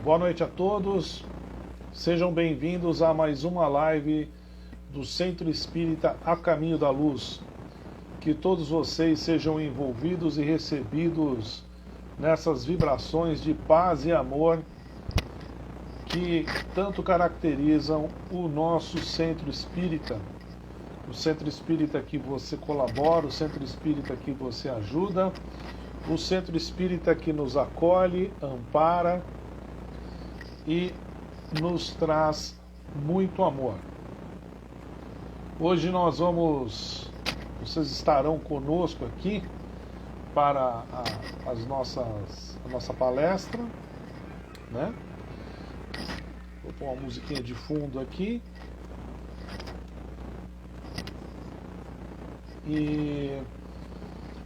Boa noite a todos, sejam bem-vindos a mais uma live do Centro Espírita A Caminho da Luz. Que todos vocês sejam envolvidos e recebidos nessas vibrações de paz e amor que tanto caracterizam o nosso Centro Espírita. O Centro Espírita que você colabora, o Centro Espírita que você ajuda, o Centro Espírita que nos acolhe, ampara e nos traz muito amor. Hoje vocês estarão conosco aqui para a nossa palestra, né? Vou pôr uma musiquinha de fundo aqui. E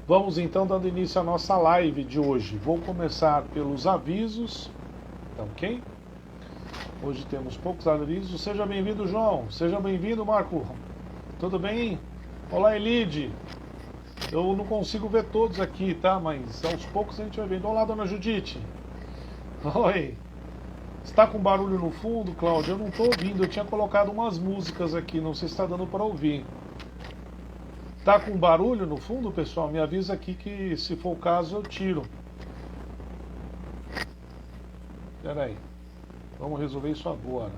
vamos então dando início à nossa live de hoje. Vou começar pelos avisos, tá ok? Hoje temos poucos avisos. Seja bem-vindo, João. Seja bem-vindo, Marco. Tudo bem? Olá, Elide. Eu não consigo ver todos aqui, tá? Mas aos poucos a gente vai vendo. Olá, dona Judite. Oi. Está com barulho no fundo, Cláudia? Eu não estou ouvindo. Eu tinha colocado umas músicas aqui. Não sei se está dando para ouvir. Tá com barulho no fundo, pessoal? Me avisa aqui que, se for o caso, eu tiro. Espera aí. Vamos resolver isso agora.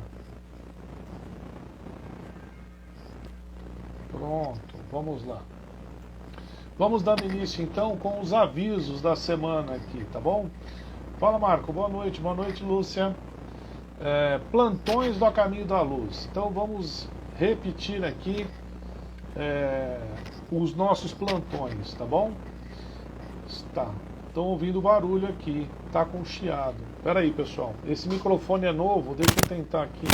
Pronto, vamos lá. Vamos dar início então com os avisos da semana aqui, tá bom? Fala, Marco. Boa noite, Lúcia. Plantões do A Caminho da Luz. Então vamos repetir aqui os nossos plantões, tá bom? Tá. Estão ouvindo barulho aqui, tá com chiado. Espera aí, pessoal. Esse microfone é novo, deixa eu tentar aqui.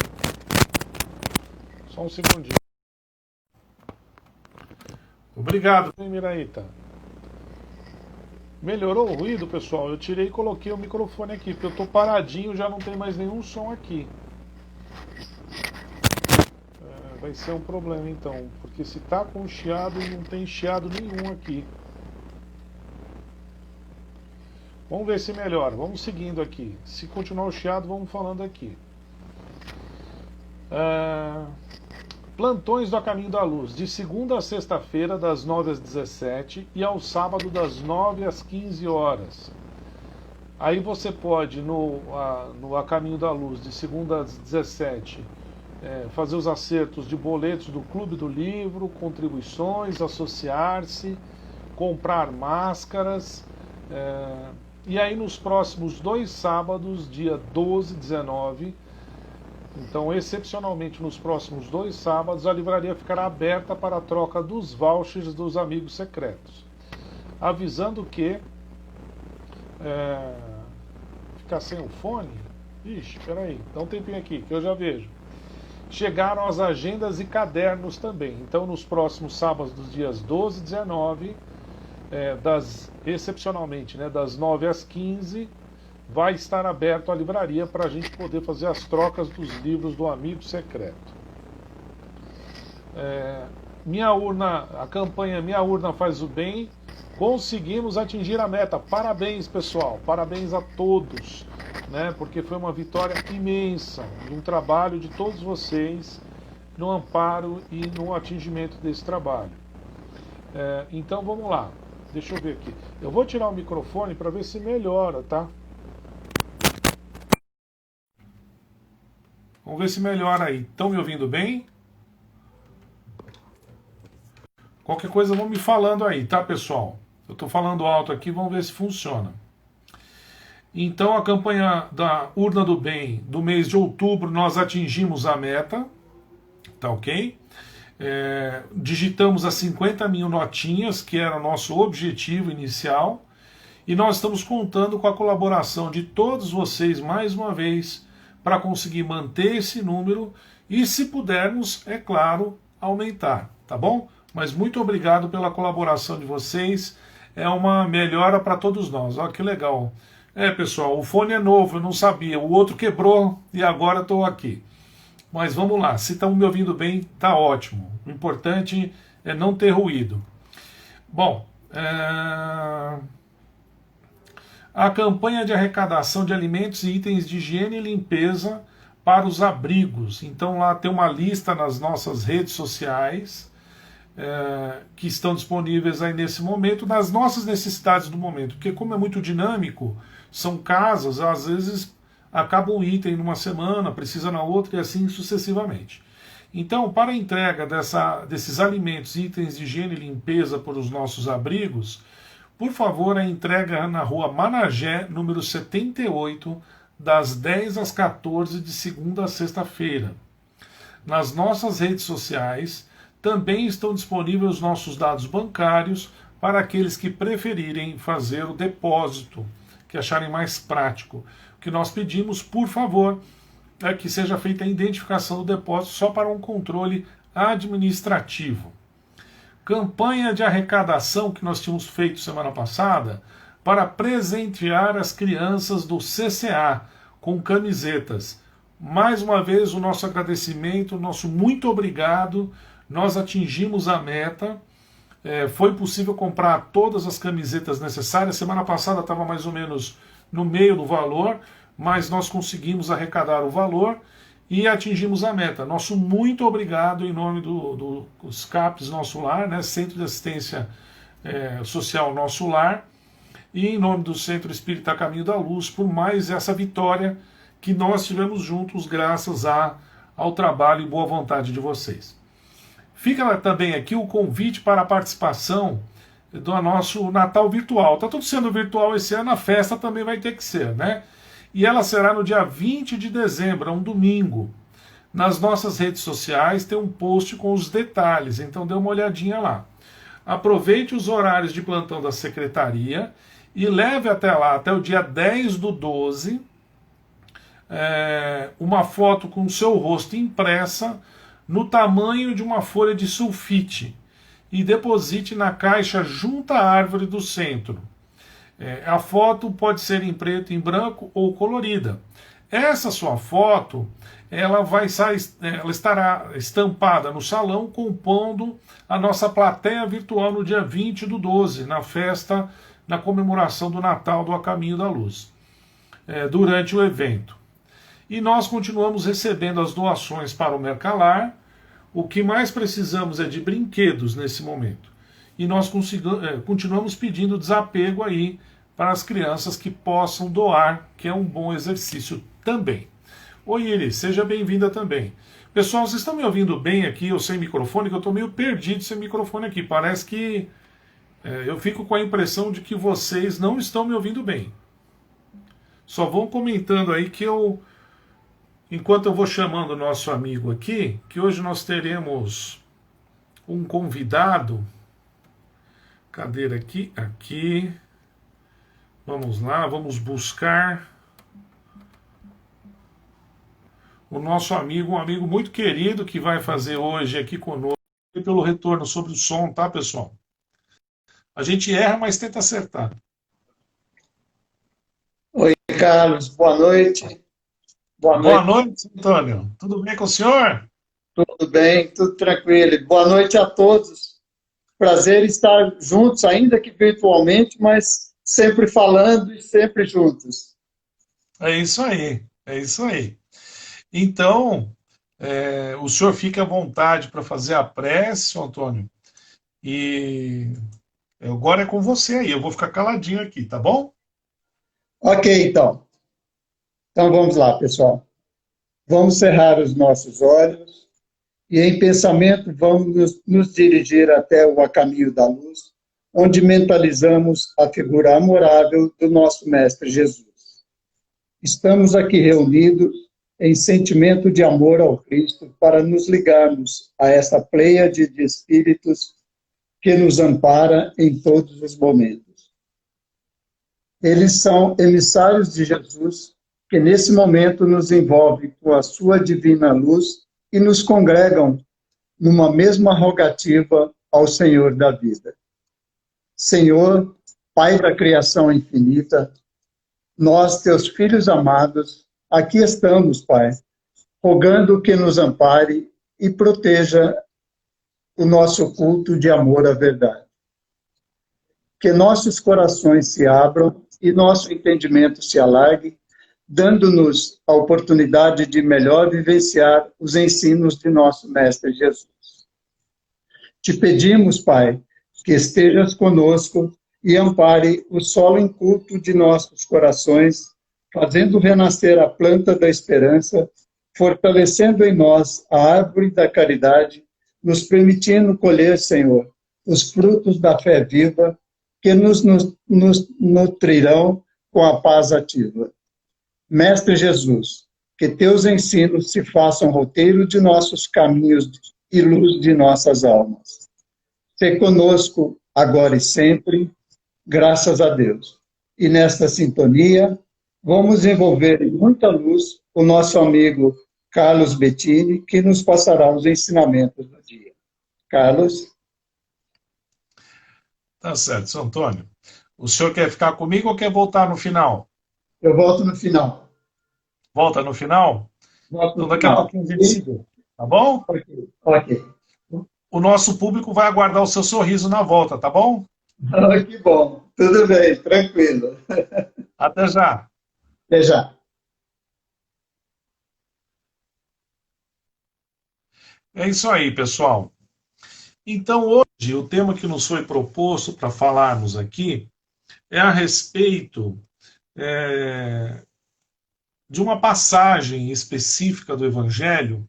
Só um segundinho. Obrigado, Miraíta. Melhorou o ruído, pessoal? Eu tirei e coloquei o microfone aqui, porque eu tô paradinho, já não tem mais nenhum som aqui. Vai ser um problema então, porque se tá com chiado, não tem chiado nenhum aqui. Vamos ver se melhora, vamos seguindo aqui. Se continuar o chiado, vamos falando aqui. Plantões do A Caminho da Luz, de segunda a sexta-feira, das 9 às 17 e ao sábado, das 9 às 15 horas. Aí você pode, no A Caminho da Luz, de segunda às 17, fazer os acertos de boletos do Clube do Livro, contribuições, associar-se, comprar máscaras. E aí nos próximos 2 sábados, dia 12 e 19, então excepcionalmente nos próximos 2 sábados, a livraria ficará aberta para a troca dos vouchers dos amigos secretos. Avisando que... ficar sem o fone? Ixi, peraí, dá um tempinho aqui que eu já vejo. Chegaram as agendas e cadernos também. Então, nos próximos sábados, dos dias 12 e 19, excepcionalmente, né, das 9 às 15, vai estar aberto a livraria para a gente poder fazer as trocas dos livros do Amigo Secreto. Minha Urna, a campanha Minha Urna Faz o Bem, conseguimos atingir a meta. Parabéns, pessoal, parabéns a todos, né, porque foi uma vitória imensa, de um trabalho de todos vocês no amparo e no atingimento desse trabalho. Então vamos lá, deixa eu ver aqui. Eu vou tirar o microfone para ver se melhora, tá? Vamos ver se melhora aí. Estão me ouvindo bem? Qualquer coisa vão me falando aí, tá, pessoal? Eu estou falando alto aqui, vamos ver se funciona. Então, a campanha da Urna do Bem do mês de outubro, nós atingimos a meta, tá ok? Digitamos as 50 mil notinhas, que era o nosso objetivo inicial, e nós estamos contando com a colaboração de todos vocês, mais uma vez, para conseguir manter esse número e, se pudermos, é claro, aumentar, tá bom? Mas muito obrigado pela colaboração de vocês, é uma melhora para todos nós. Olha que legal. Pessoal, o fone é novo, eu não sabia, o outro quebrou e agora estou aqui. Mas vamos lá, se estão me ouvindo bem, tá ótimo. O importante é não ter ruído. Bom, a campanha de arrecadação de alimentos e itens de higiene e limpeza para os abrigos. Então lá tem uma lista nas nossas redes sociais que estão disponíveis aí nesse momento, das nossas necessidades do momento, porque como é muito dinâmico, são casas, às vezes acaba um item numa semana, precisa na outra e assim sucessivamente. Então, para a entrega desses alimentos, itens de higiene e limpeza para os nossos abrigos, por favor, a entrega na rua Managé, número 78, das 10 às 14, de segunda a sexta-feira. Nas nossas redes sociais também estão disponíveis os nossos dados bancários para aqueles que preferirem fazer o depósito, que acharem mais prático. O que nós pedimos, por favor, é que seja feita a identificação do depósito só para um controle administrativo. Campanha de arrecadação que nós tínhamos feito semana passada para presentear as crianças do CCA com camisetas. Mais uma vez, o nosso agradecimento, o nosso muito obrigado. Nós atingimos a meta. Foi possível comprar todas as camisetas necessárias. Semana passada estava mais ou menos no meio do valor, mas nós conseguimos arrecadar o valor e atingimos a meta. Nosso muito obrigado em nome dos CAPs Nosso Lar, né, Centro de Assistência Social Nosso Lar, e em nome do Centro Espírita Caminho da Luz, por mais essa vitória que nós tivemos juntos graças ao trabalho e boa vontade de vocês. Fica também aqui o convite para a participação do nosso Natal virtual. Está tudo sendo virtual esse ano, a festa também vai ter que ser, né? E ela será no dia 20 de dezembro, um domingo. Nas nossas redes sociais tem um post com os detalhes, então dê uma olhadinha lá. Aproveite os horários de plantão da secretaria e leve até lá, até o dia 10/12, uma foto com o seu rosto impressa no tamanho de uma folha de sulfite e deposite na caixa junto à árvore do centro. A foto pode ser em preto, em branco ou colorida. Essa sua foto, ela estará estampada no salão, compondo a nossa plateia virtual no dia 20/12, na festa, na comemoração do Natal do A Caminho da Luz, durante o evento. E nós continuamos recebendo as doações para o Mercalar. O que mais precisamos é de brinquedos nesse momento. E nós continuamos pedindo desapego aí para as crianças que possam doar, que é um bom exercício também. Oi, Iris, seja bem-vinda também. Pessoal, vocês estão me ouvindo bem aqui, eu sem microfone, que eu estou meio perdido sem microfone aqui. Parece que eu fico com a impressão de que vocês não estão me ouvindo bem. Só vão comentando aí que enquanto eu vou chamando o nosso amigo aqui, que hoje nós teremos um convidado. Cadê ele aqui? Aqui. Vamos lá, vamos buscar o nosso amigo, um amigo muito querido que vai fazer hoje aqui conosco, pelo retorno sobre o som, tá, pessoal? A gente erra, mas tenta acertar. Oi, Carlos, boa noite. Boa noite, Antônio. Tudo bem com o senhor? Tudo bem, tudo tranquilo. Boa noite a todos. Prazer estar juntos, ainda que virtualmente, mas sempre falando e sempre juntos. É isso aí, é isso aí. Então, o senhor fica à vontade para fazer a prece, Antônio, e agora é com você aí, eu vou ficar caladinho aqui, tá bom? Ok, então. Então vamos lá, pessoal. Vamos cerrar os nossos olhos e em pensamento vamos nos dirigir até o A Caminho da Luz, onde mentalizamos a figura amorável do nosso Mestre Jesus. Estamos aqui reunidos em sentimento de amor ao Cristo para nos ligarmos a essa pleiade de espíritos que nos ampara em todos os momentos. Eles são emissários de Jesus que nesse momento nos envolve com a sua divina luz e nos congregam numa mesma rogativa ao Senhor da vida. Senhor, Pai da criação infinita, nós, teus filhos amados, aqui estamos, Pai, rogando que nos ampare e proteja o nosso culto de amor à verdade. Que nossos corações se abram e nosso entendimento se alargue, dando-nos a oportunidade de melhor vivenciar os ensinos de nosso Mestre Jesus. Te pedimos, Pai, que estejas conosco e ampare o solo inculto de nossos corações, fazendo renascer a planta da esperança, fortalecendo em nós a árvore da caridade, nos permitindo colher, Senhor, os frutos da fé viva que nos nutrirão com a paz ativa. Mestre Jesus, que teus ensinos se façam roteiro de nossos caminhos e luz de nossas almas. Sê conosco agora e sempre, graças a Deus. E nesta sintonia, vamos envolver em muita luz o nosso amigo Carlos Bettini, que nos passará os ensinamentos do dia. Carlos? Tá certo, São Antônio. O senhor quer ficar comigo ou quer voltar no final? Eu volto no final. Volta no final? Volto no Então daqui final. a pouquinho a gente se vê, tá bom? Ok. O nosso público vai aguardar o seu sorriso na volta, tá bom? Que bom. Tudo bem, tranquilo. Até já. Até já. É isso aí, pessoal. Então, hoje, o tema que nos foi proposto para falarmos aqui é a respeito de uma passagem específica do Evangelho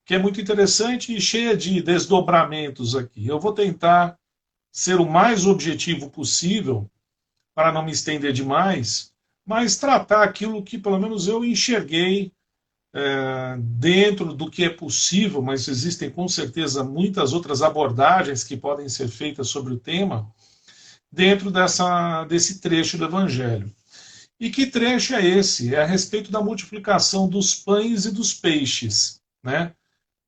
que é muito interessante e cheia de desdobramentos aqui. Eu vou tentar ser o mais objetivo possível, para não me estender demais, mas tratar aquilo que pelo menos eu enxerguei dentro do que é possível, mas existem com certeza muitas outras abordagens que podem ser feitas sobre o tema, dentro desse trecho do Evangelho. E que trecho é esse? É a respeito da multiplicação dos pães e dos peixes, né,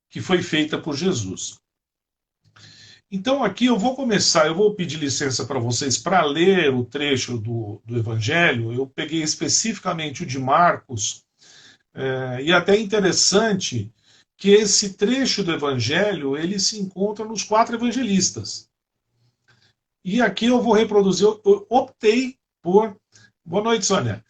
que foi feita por Jesus. Então aqui eu vou começar, eu vou pedir licença para vocês para ler o trecho do Evangelho. Eu peguei especificamente o de Marcos, e até interessante que esse trecho do Evangelho ele se encontra nos 4 evangelistas. E aqui eu vou reproduzir, eu optei por, boa noite, Sônia,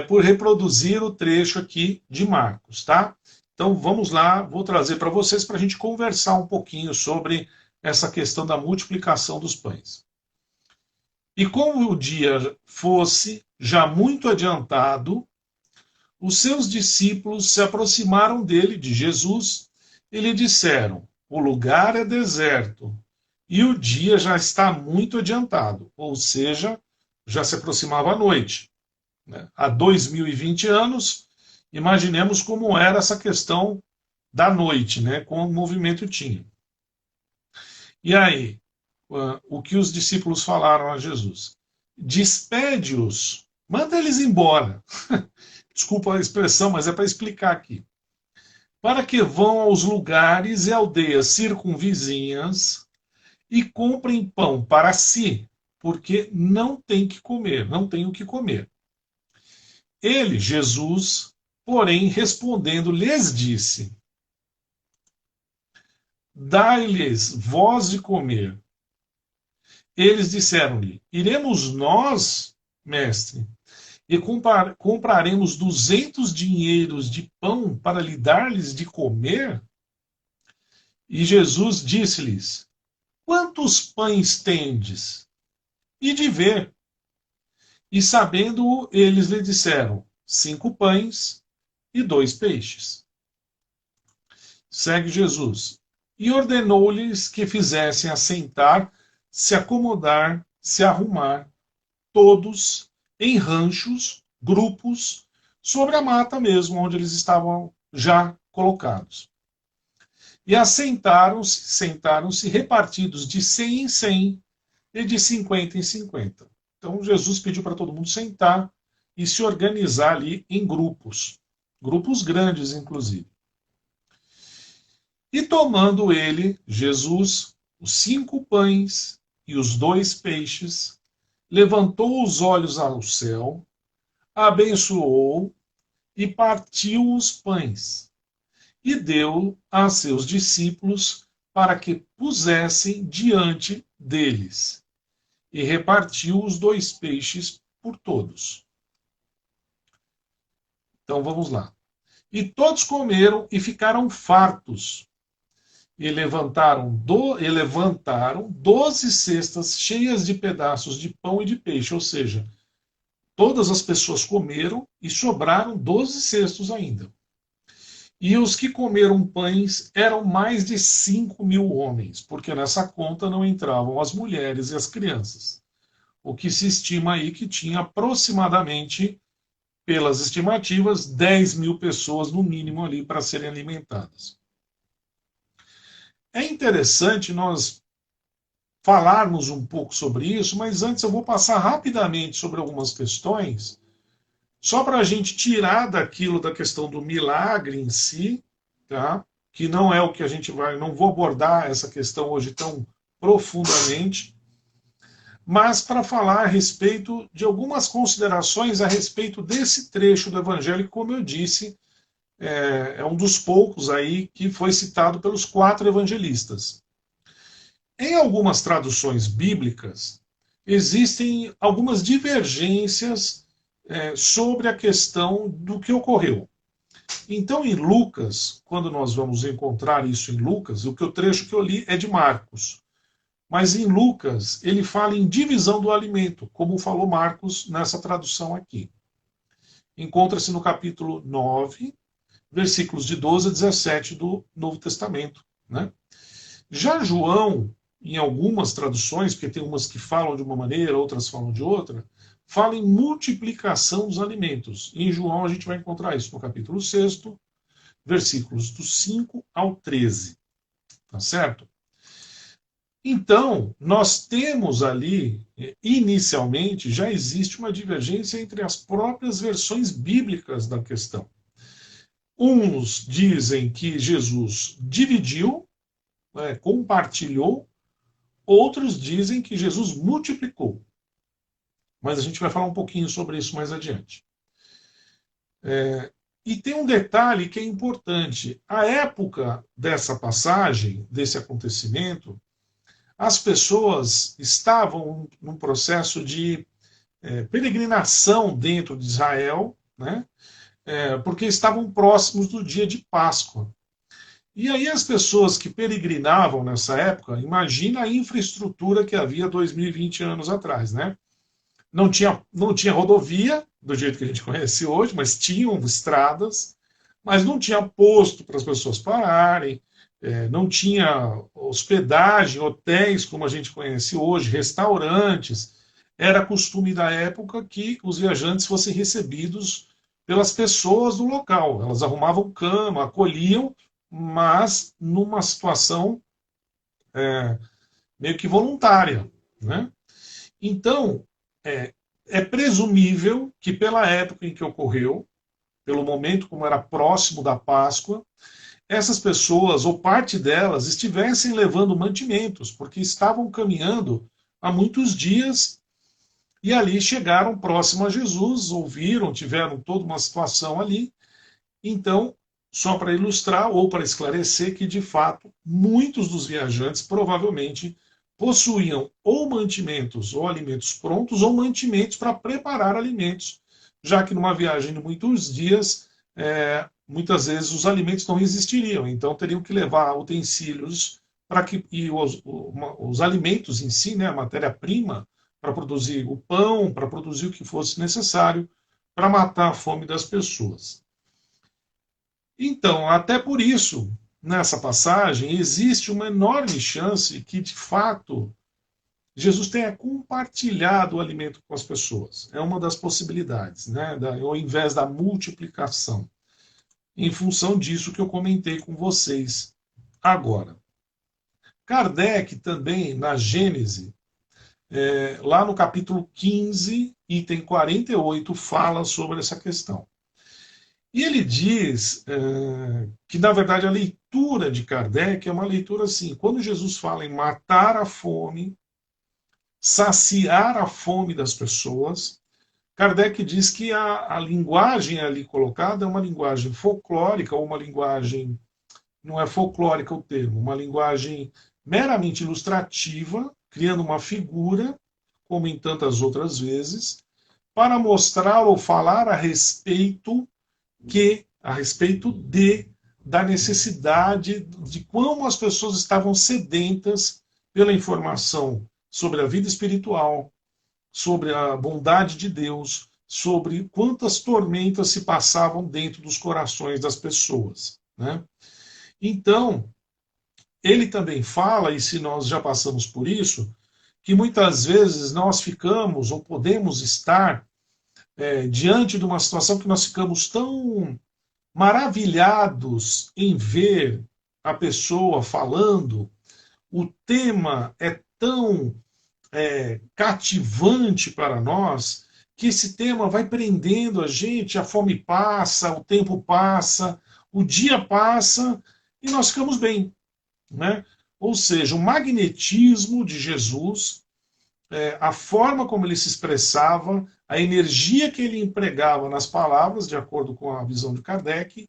por reproduzir o trecho aqui de Marcos, tá? Então vamos lá, vou trazer para vocês para a gente conversar um pouquinho sobre essa questão da multiplicação dos pães. E como o dia fosse já muito adiantado, os seus discípulos se aproximaram dele, de Jesus, e lhe disseram: o lugar é deserto e o dia já está muito adiantado, ou seja, já se aproximava a noite. Há 2020 anos, imaginemos como era essa questão da noite, né, como o movimento tinha. E aí, o que os discípulos falaram a Jesus? Despede-os, manda eles embora. Desculpa a expressão, mas é para explicar aqui. Para que vão aos lugares e aldeias circunvizinhas e comprem pão para si, porque não tem que comer, não tem o que comer. Ele, Jesus, porém, respondendo, lhes disse: dai-lhes vós de comer. Eles disseram-lhe: iremos nós, mestre, e compraremos 200 dinheiros de pão para lhe dar-lhes de comer? E Jesus disse-lhes: quantos pães tendes? E de ver. E sabendo, eles lhe disseram: 5 pães e 2 peixes. Segue Jesus. E ordenou-lhes que fizessem assentar, se acomodar, se arrumar, todos em ranchos, grupos, sobre a mata mesmo, onde eles estavam já colocados. E sentaram-se repartidos de 100 em 100 e de 50 em 50. Então Jesus pediu para todo mundo sentar e se organizar ali em grupos, grupos grandes inclusive. E tomando ele, Jesus, os 5 pães e os 2 peixes, levantou os olhos ao céu, abençoou e partiu os pães, e deu a seus discípulos para que pusessem diante deles, e repartiu os 2 peixes por todos. Então vamos lá. E todos comeram e ficaram fartos. E levantaram 12 cestas cheias de pedaços de pão e de peixe. Ou seja, todas as pessoas comeram e sobraram 12 cestos ainda. E os que comeram pães eram mais de 5.000 homens, porque nessa conta não entravam as mulheres e as crianças. O que se estima aí que tinha aproximadamente, pelas estimativas, 10.000 pessoas no mínimo ali para serem alimentadas. É interessante nós falarmos um pouco sobre isso, mas antes eu vou passar rapidamente sobre algumas questões, só para a gente tirar daquilo da questão do milagre em si, tá? Que não é o que a gente vai, não vou abordar essa questão hoje tão profundamente, mas para falar a respeito de algumas considerações a respeito desse trecho do Evangelho, que, como eu disse, é um dos poucos aí que foi citado pelos 4 evangelistas. Em algumas traduções bíblicas, existem algumas divergências sobre a questão do que ocorreu. Então, em Lucas, quando nós vamos encontrar isso em Lucas, o trecho que eu li é de Marcos. Mas em Lucas, ele fala em divisão do alimento, como falou Marcos nessa tradução aqui. Encontra-se no capítulo 9, versículos de 12 a 17 do Novo Testamento, né? Já João, em algumas traduções, porque tem umas que falam de uma maneira, outras falam de outra, fala em multiplicação dos alimentos. Em João a gente vai encontrar isso no capítulo 6, versículos do 5 ao 13. Tá certo? Então, nós temos ali, inicialmente, já existe uma divergência entre as próprias versões bíblicas da questão. Uns dizem que Jesus dividiu, compartilhou, outros dizem que Jesus multiplicou. Mas a gente vai falar um pouquinho sobre isso mais adiante. E tem um detalhe que é importante. A época dessa passagem, desse acontecimento, as pessoas estavam num processo de peregrinação dentro de Israel, né? Porque estavam próximos do dia de Páscoa. E aí as pessoas que peregrinavam nessa época, imagina a infraestrutura que havia 2020 anos atrás, né? Não tinha rodovia, do jeito que a gente conhece hoje, mas tinham estradas, mas não tinha posto para as pessoas pararem, não tinha hospedagem, hotéis como a gente conhece hoje, restaurantes. Era costume da época que os viajantes fossem recebidos pelas pessoas do local. Elas arrumavam cama, acolhiam, mas numa situação meio que voluntária, né? Então, é presumível que pela época em que ocorreu, pelo momento como era próximo da Páscoa, essas pessoas, ou parte delas, estivessem levando mantimentos, porque estavam caminhando há muitos dias e ali chegaram próximo a Jesus, ouviram, tiveram toda uma situação ali. Então, só para ilustrar ou para esclarecer que, de fato, muitos dos viajantes provavelmente possuíam ou mantimentos ou alimentos prontos ou mantimentos para preparar alimentos, já que numa viagem de muitos dias, muitas vezes os alimentos não existiriam, então teriam que levar utensílios para que os alimentos em si, né, a matéria-prima, para produzir o pão, para produzir o que fosse necessário para matar a fome das pessoas. Então, até por isso, nessa passagem, existe uma enorme chance que, de fato, Jesus tenha compartilhado o alimento com as pessoas. É uma das possibilidades, né? Ao invés da multiplicação. Em função disso que eu comentei com vocês agora. Kardec também, na Gênese, lá no capítulo 15, item 48, fala sobre essa questão. E ele diz que, na verdade, a leitura de Kardec é uma leitura assim, quando Jesus fala em matar a fome, saciar a fome das pessoas, Kardec diz que a linguagem ali colocada é uma linguagem folclórica, ou uma linguagem, não é folclórica o termo, uma linguagem meramente ilustrativa, criando uma figura, como em tantas outras vezes, para mostrar ou falar a respeito da necessidade de como as pessoas estavam sedentas pela informação sobre a vida espiritual, sobre a bondade de Deus, sobre quantas tormentas se passavam dentro dos corações das pessoas, né? Então, ele também fala, e se nós já passamos por isso, que muitas vezes nós ficamos ou podemos estar diante de uma situação que nós ficamos tão maravilhados em ver a pessoa falando, o tema é tão cativante para nós, que esse tema vai prendendo a gente, a fome passa, o tempo passa, o dia passa e nós ficamos bem, né? Ou seja, o magnetismo de Jesus, a forma como ele se expressava, a energia que ele empregava nas palavras, de acordo com a visão de Kardec,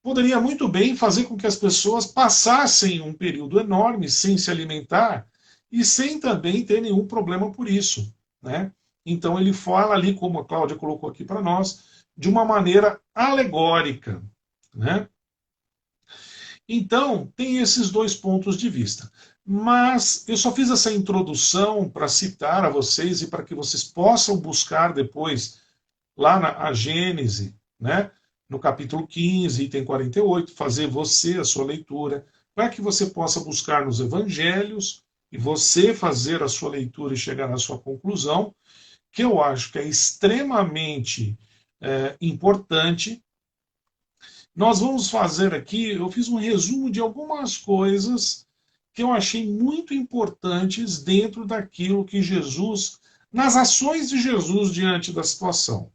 poderia muito bem fazer com que as pessoas passassem um período enorme sem se alimentar e sem também ter nenhum problema por isso, né? Então ele fala ali, como a Cláudia colocou aqui para nós, de uma maneira alegórica, né? Então, tem esses dois pontos de vista. Mas eu só fiz essa introdução para citar a vocês e para que vocês possam buscar depois, lá na Gênese, né, no capítulo 15, item 48, fazer você a sua leitura, para que você possa buscar nos evangelhos e você fazer a sua leitura e chegar à sua conclusão, que eu acho que é extremamente importante. Nós vamos fazer aqui, eu fiz um resumo de algumas coisas que eu achei muito importantes dentro daquilo que Jesus, nas ações de Jesus diante da situação.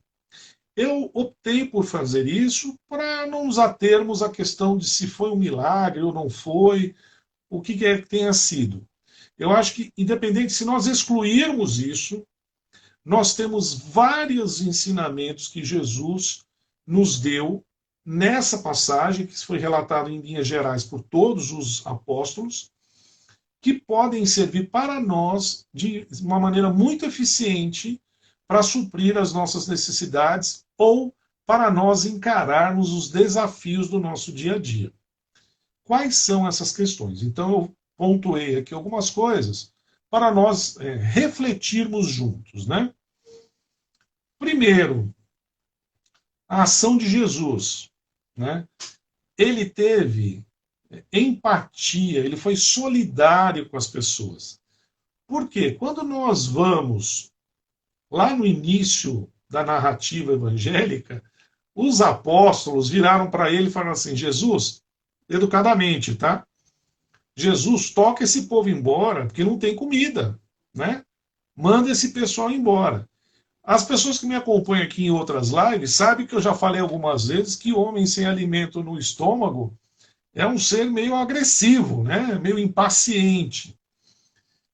Eu optei por fazer isso para não nos atermos à questão de se foi um milagre ou não foi, o que quer que tenha sido. Eu acho que, independente, se nós excluirmos isso, nós temos vários ensinamentos que Jesus nos deu nessa passagem, que foi relatado em linhas gerais por todos os apóstolos, que podem servir para nós de uma maneira muito eficiente para suprir as nossas necessidades ou para nós encararmos os desafios do nosso dia a dia. Quais são essas questões? Então, eu pontuei aqui algumas coisas para nós refletirmos juntos, né? Primeiro, a ação de Jesus, né? Ele teve empatia, ele foi solidário com as pessoas. Por quê? Quando nós vamos lá no início da narrativa evangélica, os apóstolos viraram para ele e falaram assim: Jesus, educadamente, tá? Jesus, toca esse povo embora, porque não tem comida, né? Manda esse pessoal embora. As pessoas que me acompanham aqui em outras lives sabem que eu já falei algumas vezes que homem sem alimento no estômago é um ser meio agressivo, né? Meio impaciente.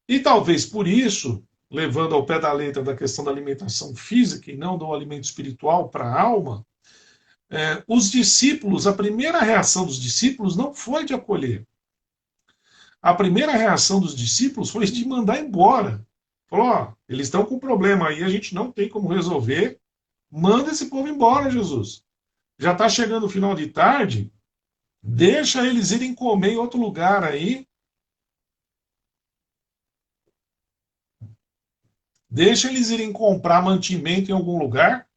E talvez por isso, levando ao pé da letra da questão da alimentação física e não do alimento espiritual para a alma, os discípulos, a primeira reação dos discípulos não foi de acolher. A primeira reação dos discípulos foi de mandar embora. Falou, ó, eles estão com problema aí, a gente não tem como resolver, manda esse povo embora, Jesus. Já está chegando o final de tarde, deixa eles irem comer em outro lugar aí. Deixa eles irem comprar mantimento em algum lugar.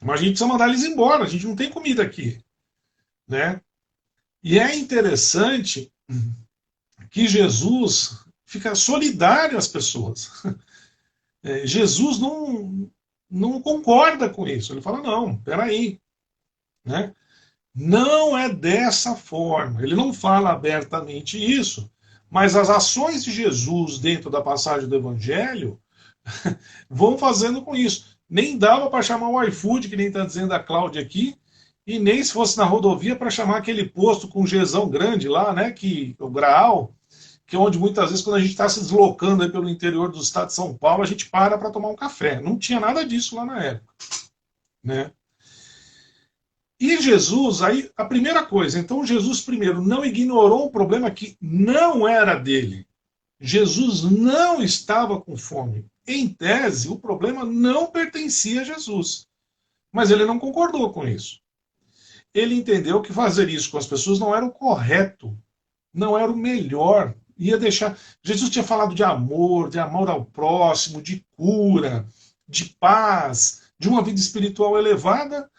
Mas a gente precisa mandar eles embora, a gente não tem comida aqui, né? E é interessante que Jesus fica solidário às pessoas. Jesus não concorda com isso. Ele fala, não, peraí, né? Não é dessa forma. Ele não fala abertamente isso, mas as ações de Jesus dentro da passagem do Evangelho vão fazendo com isso. Nem dava para chamar o iFood, que nem está dizendo a Cláudia aqui, e nem se fosse na rodovia para chamar aquele posto com Gzão grande lá, né, que o Graal, que é onde muitas vezes quando a gente está se deslocando aí pelo interior do estado de São Paulo, a gente para tomar um café. Não tinha nada disso lá na época, né? E Jesus, aí, a primeira coisa, então Jesus primeiro não ignorou um problema que não era dele. Jesus não estava com fome. em tese, o problema não pertencia a Jesus. Mas ele não concordou com isso. Ele entendeu que fazer isso com as pessoas não era o correto, não era o melhor. Ia deixar. Jesus tinha falado de amor ao próximo, de cura, de paz, de uma vida espiritual elevada.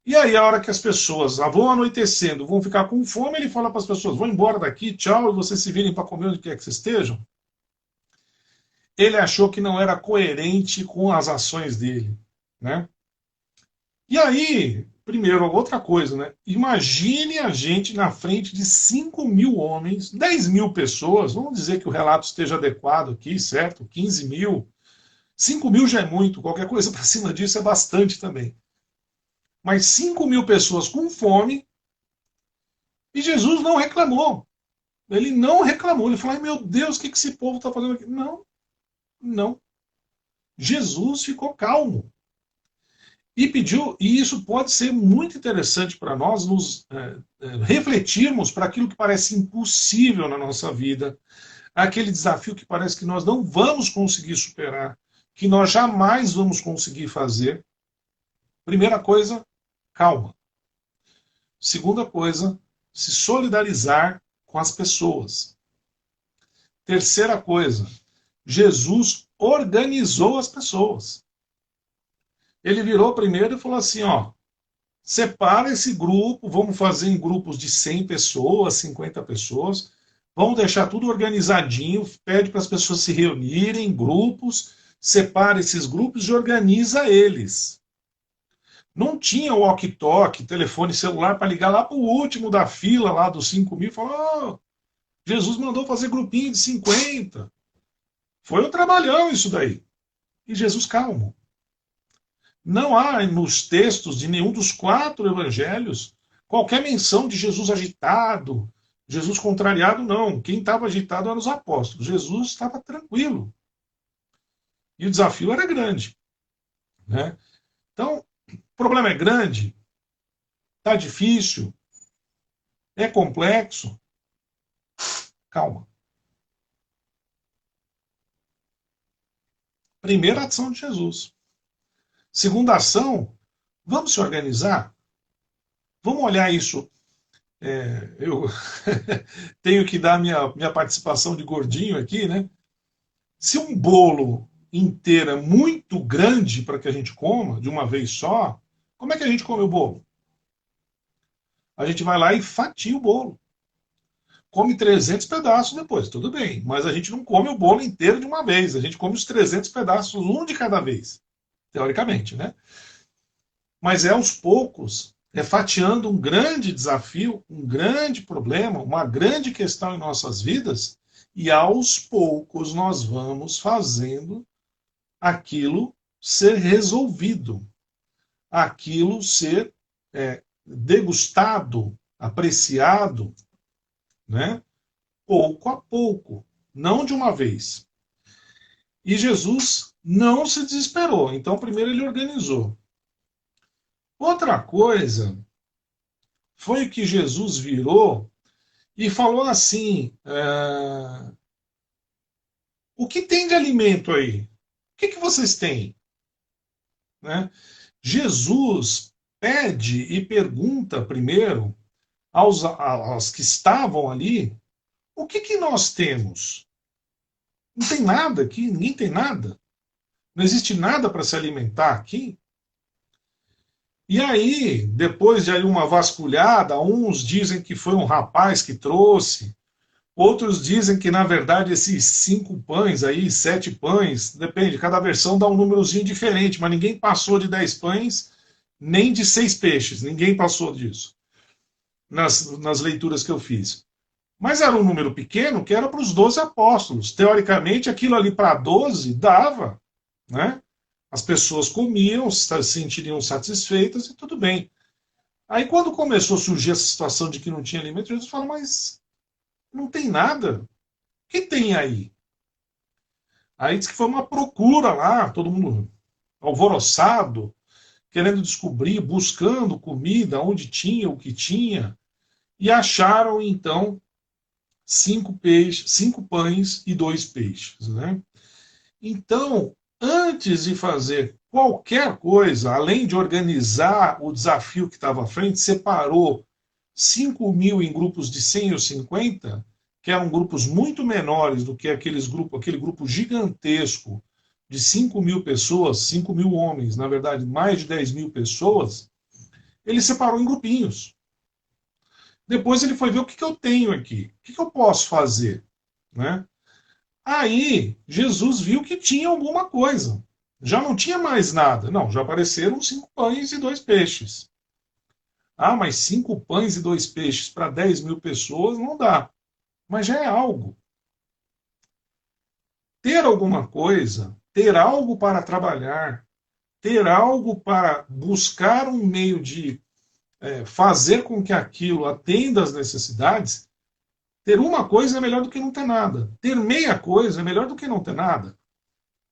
E aí, a hora que as pessoas vão anoitecendo, vão ficar com fome, ele fala para as pessoas: vão embora daqui, tchau, e vocês se virem para comer onde quer que vocês estejam. Ele achou que não era coerente com as ações dele, né? E aí, primeiro, outra coisa, né? Imagine a gente na frente de 5.000 homens, 10.000 pessoas, vamos dizer que o relato esteja adequado aqui, certo? 15.000. 5.000 já é muito, qualquer coisa para cima disso é bastante também. Mas 5.000 pessoas com fome, e Jesus não reclamou. Ele não reclamou. Ele falou: ai, meu Deus, o que esse povo está fazendo aqui? Não, não. Jesus ficou calmo. E pediu, e isso pode ser muito interessante para nós nos refletirmos para aquilo que parece impossível na nossa vida, aquele desafio que parece que nós não vamos conseguir superar, que nós jamais vamos conseguir fazer. Primeira coisa, calma. Segunda coisa, se solidarizar com as pessoas. Terceira coisa, Jesus organizou as pessoas. Ele virou primeiro e falou assim, ó, separa esse grupo, vamos fazer em grupos de 100 pessoas, 50 pessoas, vamos deixar tudo organizadinho, pede para as pessoas se reunirem em grupos, separa esses grupos e organiza eles. Não tinha walkie-talkie, telefone celular para ligar lá para o último da fila, lá dos 5.000, e falar, oh, Jesus mandou fazer grupinho de 50. Foi um trabalhão isso daí. E Jesus calmo. Não há nos textos de nenhum dos 4 evangelhos qualquer menção de Jesus agitado, Jesus contrariado, não. Quem estava agitado eram os apóstolos. Jesus estava tranquilo. E o desafio era grande, né? Então, o problema é grande, está difícil, é complexo. Calma. Primeira ação de Jesus. Segunda ação, vamos se organizar? Vamos olhar isso. Eu tenho que dar minha participação de gordinho aqui, né? Se um bolo inteiro é muito grande para que a gente coma de uma vez só, como é que a gente come o bolo? A gente vai lá e fatia o bolo. Come 300 pedaços depois, tudo bem, mas a gente não come o bolo inteiro de uma vez, a gente come os 300 pedaços, um de cada vez, teoricamente, né? Mas é aos poucos, é fatiando um grande desafio, um grande problema, uma grande questão em nossas vidas, e aos poucos nós vamos fazendo aquilo ser resolvido, aquilo ser degustado, apreciado, né? Pouco a pouco, não de uma vez. E Jesus não se desesperou, então primeiro ele organizou. Outra coisa foi que Jesus virou e falou assim: o que tem de alimento aí? O que vocês têm? Né? Jesus pede e pergunta primeiro aos que estavam ali: o que nós temos? Não tem nada aqui, ninguém tem nada. Não existe nada para se alimentar aqui. E aí, depois de aí uma vasculhada, uns dizem que foi um rapaz que trouxe, outros dizem que, na verdade, esses 5 pães aí, 7 pães, depende, cada versão dá um númerozinho diferente, mas ninguém passou de 10 pães, nem de 6 peixes, ninguém passou disso, nas leituras que eu fiz. Mas era um número pequeno que era para os 12 apóstolos. Teoricamente, aquilo ali para 12 dava, né? As pessoas comiam, se sentiriam satisfeitas e tudo bem. Aí quando começou a surgir essa situação de que não tinha alimento, Jesus fala, mas não tem nada. O que tem aí? Aí diz que foi uma procura lá, todo mundo alvoroçado, querendo descobrir, buscando comida, onde tinha, o que tinha, e acharam então 5 pães e 2 peixes, né? Então, antes de fazer qualquer coisa, além de organizar o desafio que estava à frente, separou 5.000 em grupos de 100 ou 50, que eram grupos muito menores do que aquele grupo gigantesco de 5.000 pessoas, 5.000 homens, na verdade, mais de 10.000 pessoas, ele separou em grupinhos. Depois ele foi ver o que eu tenho aqui, o que eu posso fazer, né? Aí Jesus viu que tinha alguma coisa. Já não tinha mais nada. Não, já apareceram 5 pães e 2 peixes. Ah, mas 5 pães e 2 peixes para 10.000 pessoas não dá. Mas já é algo. Ter alguma coisa, ter algo para trabalhar, ter algo para buscar um meio de fazer com que aquilo atenda às necessidades, ter uma coisa é melhor do que não ter nada. Ter meia coisa é melhor do que não ter nada.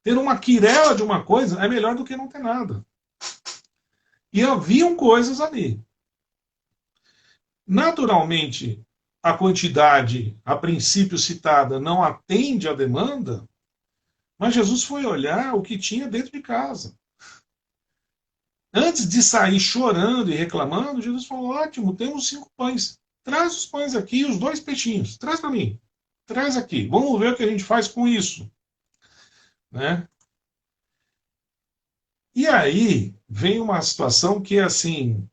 Ter uma quirela de uma coisa é melhor do que não ter nada. E haviam coisas ali. Naturalmente, a quantidade, a princípio citada, não atende à demanda, mas Jesus foi olhar o que tinha dentro de casa. Antes de sair chorando e reclamando, Jesus falou: ótimo, temos 5 pães. Traz os pães aqui e os 2 peixinhos. Traz para mim. Traz aqui. Vamos ver o que a gente faz com isso. Né? E aí vem uma situação que é assim.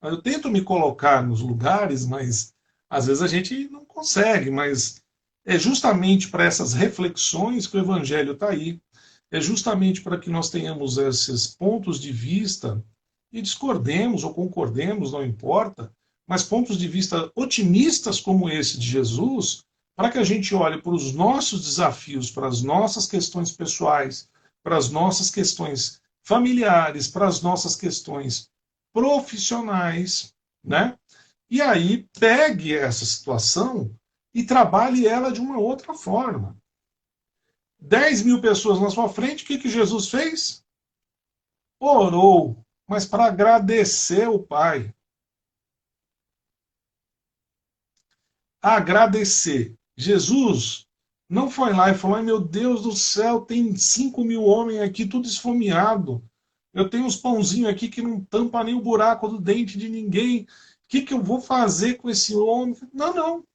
Eu tento me colocar nos lugares, mas às vezes a gente não consegue. Mas é justamente para essas reflexões que o Evangelho está aí. É justamente para que nós tenhamos esses pontos de vista e discordemos ou concordemos, não importa, mas pontos de vista otimistas como esse de Jesus, para que a gente olhe para os nossos desafios, para as nossas questões pessoais, para as nossas questões familiares, para as nossas questões profissionais, né? E aí pegue essa situação e trabalhe ela de uma outra forma. 10.000 pessoas na sua frente, o que Jesus fez? Orou, mas para agradecer o Pai. Agradecer. Jesus não foi lá e falou: ai meu Deus do céu, tem 5.000 homens aqui, tudo esfomeado. Eu tenho uns pãozinhos aqui que não tampa nem o buraco do dente de ninguém. O que eu vou fazer com esse homem? Não, não.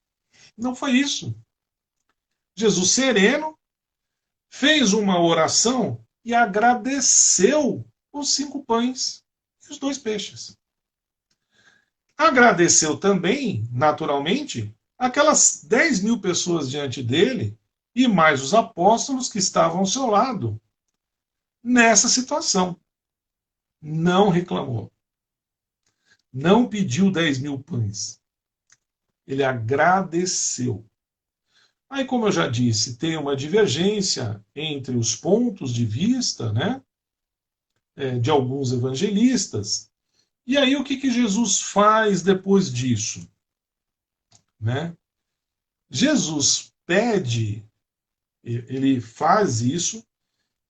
Não foi isso. Jesus sereno fez uma oração e agradeceu os 5 pães e os 2 peixes. Agradeceu também, naturalmente, aquelas 10.000 pessoas diante dele e mais os apóstolos que estavam ao seu lado nessa situação. Não reclamou. Não pediu 10.000 pães. Ele agradeceu. Aí, como eu já disse, tem uma divergência entre os pontos de vista, né, de alguns evangelistas. E aí, o que Jesus faz depois disso? Né? Jesus pede, ele faz isso,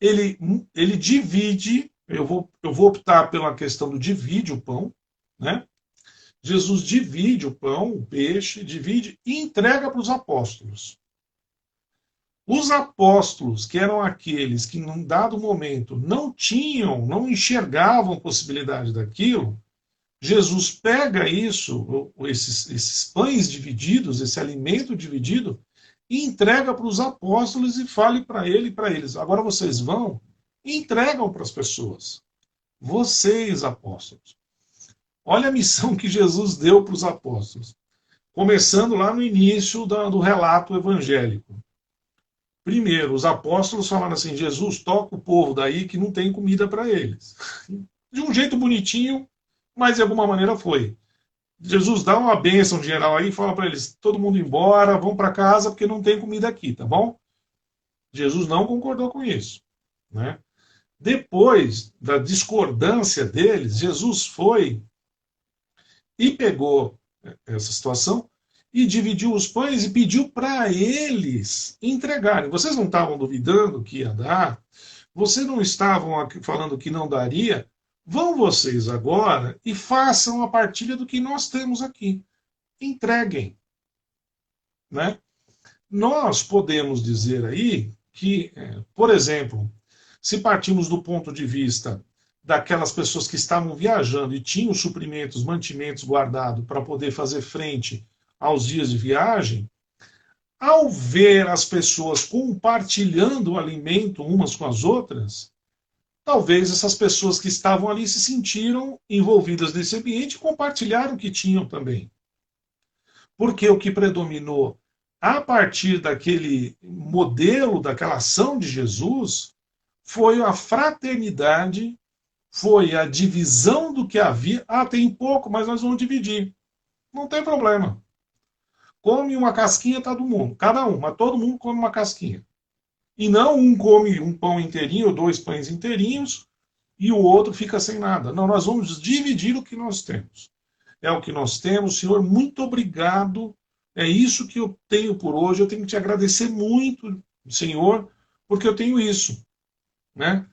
ele divide, eu vou optar pela questão do divide o pão, né? Jesus divide o pão, o peixe, divide e entrega para os apóstolos. Os apóstolos, que eram aqueles que num dado momento não enxergavam possibilidade daquilo, Jesus pega isso, esses pães divididos, esse alimento dividido, e entrega para os apóstolos e fale para ele e para eles: agora vocês vão e entregam para as pessoas. Vocês, apóstolos. Olha a missão que Jesus deu para os apóstolos. Começando lá no início do relato evangélico. Primeiro, os apóstolos falaram assim: Jesus, toca o povo daí que não tem comida para eles. De um jeito bonitinho, mas de alguma maneira foi. Jesus dá uma bênção geral aí e fala para eles: todo mundo embora, vão para casa porque não tem comida aqui, tá bom? Jesus não concordou com isso, né? Depois da discordância deles, Jesus foi e pegou essa situação e dividiu os pães e pediu para eles entregarem. Vocês não estavam duvidando que ia dar? Vocês não estavam falando que não daria? Vão vocês agora e façam a partilha do que nós temos aqui. Entreguem. Né? Nós podemos dizer aí que, por exemplo, se partimos do ponto de vista daquelas pessoas que estavam viajando e tinham suprimentos, mantimentos guardados para poder fazer frente aos dias de viagem, ao ver as pessoas compartilhando o alimento umas com as outras, talvez essas pessoas que estavam ali se sentiram envolvidas nesse ambiente e compartilharam o que tinham também. Porque o que predominou a partir daquele modelo, daquela ação de Jesus, foi a fraternidade, foi a divisão do que havia. Ah, tem pouco, mas nós vamos dividir. Não tem problema. Come uma casquinha, tá do mundo. Cada um, mas todo mundo come uma casquinha. E não um come um pão inteirinho ou 2 pães inteirinhos e o outro fica sem nada. Não, nós vamos dividir o que nós temos. É o que nós temos. Senhor, muito obrigado. É isso que eu tenho por hoje. Eu tenho que te agradecer muito, Senhor, porque eu tenho isso, né?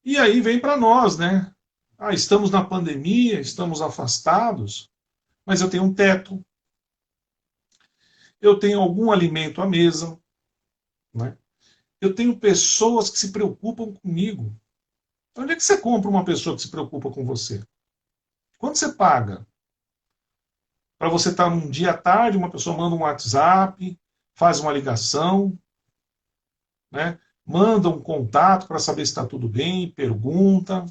E aí vem para nós, né? Ah, estamos na pandemia, estamos afastados, mas eu tenho um teto, eu tenho algum alimento à mesa, né? Eu tenho pessoas que se preocupam comigo. Onde é que você compra uma pessoa que se preocupa com você? Quanto você paga? Para você estar num dia à tarde, uma pessoa manda um WhatsApp, faz uma ligação, né? Manda um contato para saber se está tudo bem, pergunta.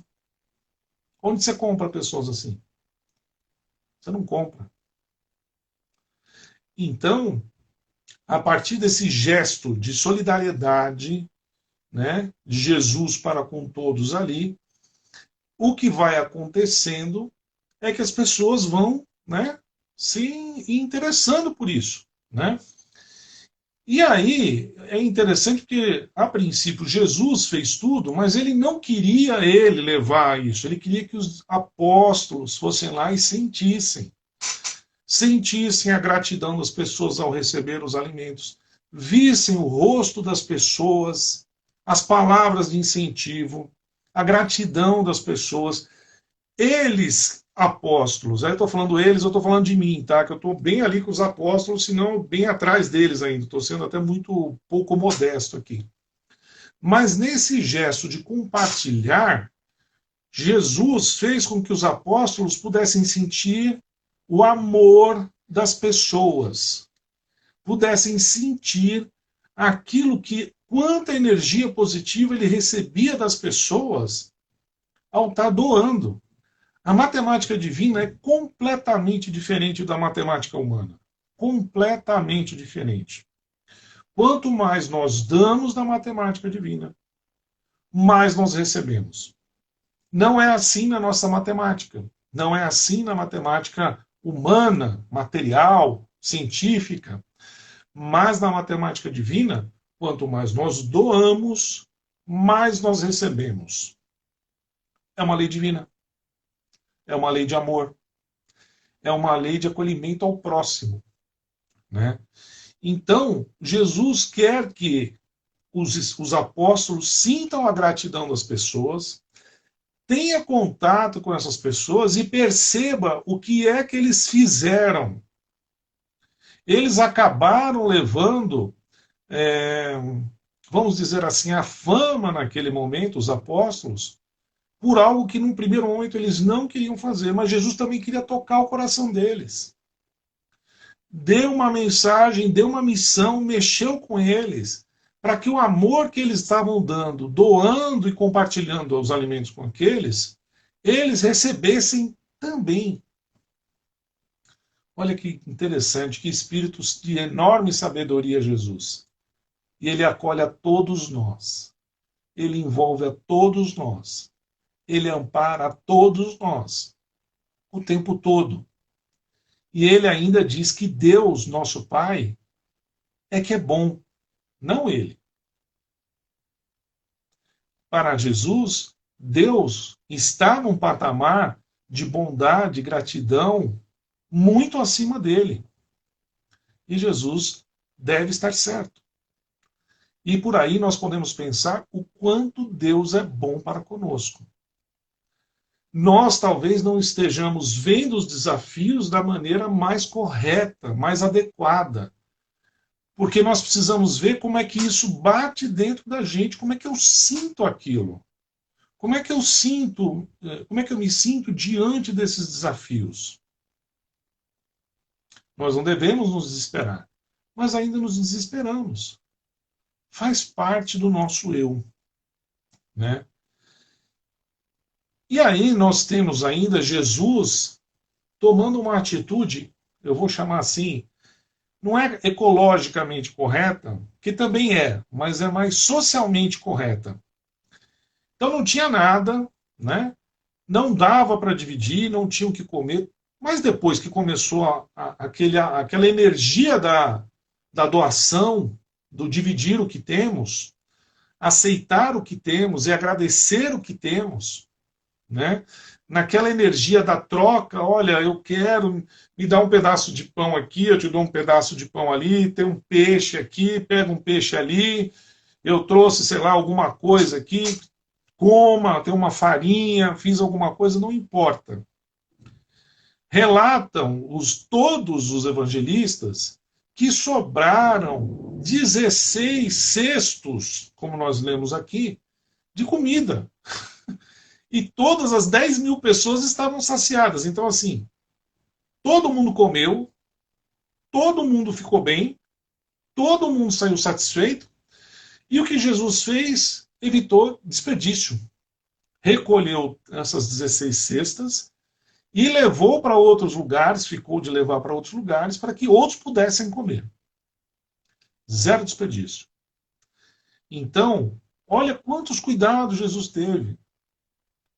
Onde você compra pessoas assim? Você não compra. Então, a partir desse gesto de solidariedade, né, de Jesus para com todos ali, o que vai acontecendo é que as pessoas vão, né, se interessando por isso, né? E aí é interessante porque, a princípio, Jesus fez tudo, mas ele não queria ele levar isso, ele queria que os apóstolos fossem lá e sentissem a gratidão das pessoas ao receber os alimentos, vissem o rosto das pessoas, as palavras de incentivo, a gratidão das pessoas. Eles, apóstolos, aí eu estou falando eles, eu estou falando de mim, tá? Que eu estou bem ali com os apóstolos, senão bem atrás deles ainda, estou sendo até muito pouco modesto aqui. Mas nesse gesto de compartilhar, Jesus fez com que os apóstolos pudessem sentir o amor das pessoas, pudessem sentir aquilo que, quanta energia positiva ele recebia das pessoas ao estar doando. A matemática divina é completamente diferente da matemática humana. Completamente diferente. Quanto mais nós damos da matemática divina, mais nós recebemos. Não é assim na nossa matemática. Não é assim na matemática humana, material, científica. Mas na matemática divina, quanto mais nós doamos, mais nós recebemos. É uma lei divina. É uma lei de amor. É uma lei de acolhimento ao próximo, né? Então, Jesus quer que os apóstolos sintam a gratidão das pessoas, tenha contato com essas pessoas e perceba o que é que eles fizeram. Eles acabaram levando, vamos dizer assim, a fama naquele momento, os apóstolos, por algo que num primeiro momento eles não queriam fazer, mas Jesus também queria tocar o coração deles. Deu uma mensagem, deu uma missão, mexeu com eles, para que o amor que eles estavam dando, doando e compartilhando os alimentos com aqueles, eles recebessem também. Olha que interessante, que espíritos de enorme sabedoria Jesus. E ele acolhe a todos nós. Ele envolve a todos nós. Ele ampara a todos nós. O tempo todo. E ele ainda diz que Deus, nosso Pai, é que é bom, não ele. Para Jesus, Deus está num patamar de bondade, gratidão, muito acima dele. E Jesus deve estar certo. E por aí nós podemos pensar o quanto Deus é bom para conosco. Nós talvez não estejamos vendo os desafios da maneira mais correta, mais adequada. Porque nós precisamos ver como é que isso bate dentro da gente, como é que eu sinto aquilo. Como é que eu sinto, como é que eu me sinto diante desses desafios? Nós não devemos nos desesperar, mas ainda nos desesperamos. Faz parte do nosso eu, né? E aí nós temos ainda Jesus tomando uma atitude, eu vou chamar assim, não é ecologicamente correta, que também é, mas é mais socialmente correta. Então não tinha nada, né? Não dava para dividir, não tinha o que comer. Mas depois que começou aquela energia da doação, do dividir o que temos, aceitar o que temos e agradecer o que temos, né? Naquela energia da troca, olha, eu quero me dar um pedaço de pão aqui, eu te dou um pedaço de pão ali, tem um peixe aqui, pega um peixe ali, eu trouxe, sei lá, alguma coisa aqui, coma, tem uma farinha, fiz alguma coisa, não importa. Relatam todos os evangelistas que sobraram 16 cestos, como nós lemos aqui, de comida. E todas as 10 mil pessoas estavam saciadas. Então, assim, todo mundo comeu, todo mundo ficou bem, todo mundo saiu satisfeito. E o que Jesus fez? Evitou desperdício. Recolheu essas 16 cestas e levou para outros lugares, ficou de levar para outros lugares, para que outros pudessem comer. Zero desperdício. Então, olha quantos cuidados Jesus teve.